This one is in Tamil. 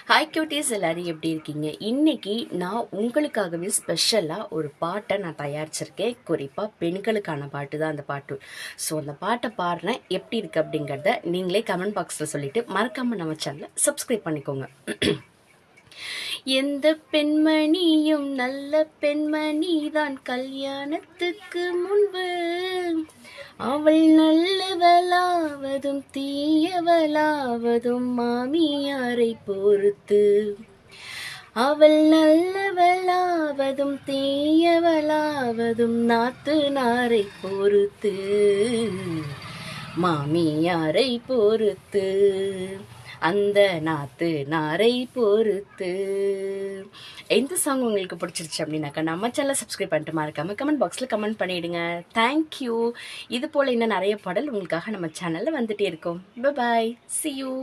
ஹாய் கியூட்டீஸ், எல்லாரும் எப்படி இருக்கீங்க? இன்னைக்கு நான் உங்களுக்காகவே ஸ்பெஷலாக ஒரு பாட்டை நான் தயாரிச்சிருக்கேன். குறிப்பாக பெண்களுக்கான பாட்டு தான் அந்த பாட்டு. ஸோ அந்த பாட்டை பாடுறேன், எப்படி இருக்குது அப்படிங்கிறத நீங்களே கமெண்ட் பாக்ஸில் சொல்லிவிட்டு மறக்காமல் நம்ம சேனலை சப்ஸ்கிரைப் பண்ணிக்கோங்க. எந்த பெண்மணியும் நல்ல பெண்மணிதான் கல்யாணத்துக்கு முன்பு. அவள் நல்லவளாவதும் தீயவளாவதும் மாமியாரை பொறுத்து. அவள் நல்லவளாவதும் தீயவளாவதும் நாத்துனாரை பொறுத்து, மாமியாரை பொறுத்து, அந்த நாத்துனாரை பொறுத்து. எந்த சாங் உங்களுக்கு பிடிச்சிருச்சு அப்படின்னாக்கா நம்ம சேனலை சப்ஸ்கிரைப் பண்ணிட்டு மறக்காம கமெண்ட் பாக்ஸில் கமெண்ட் பண்ணிவிடுங்க. தேங்க்யூ. இது போல் இன்னும் நிறைய பாடல் உங்களுக்காக நம்ம சேனலில் வந்துட்டே இருக்கும். Bye bye, see you.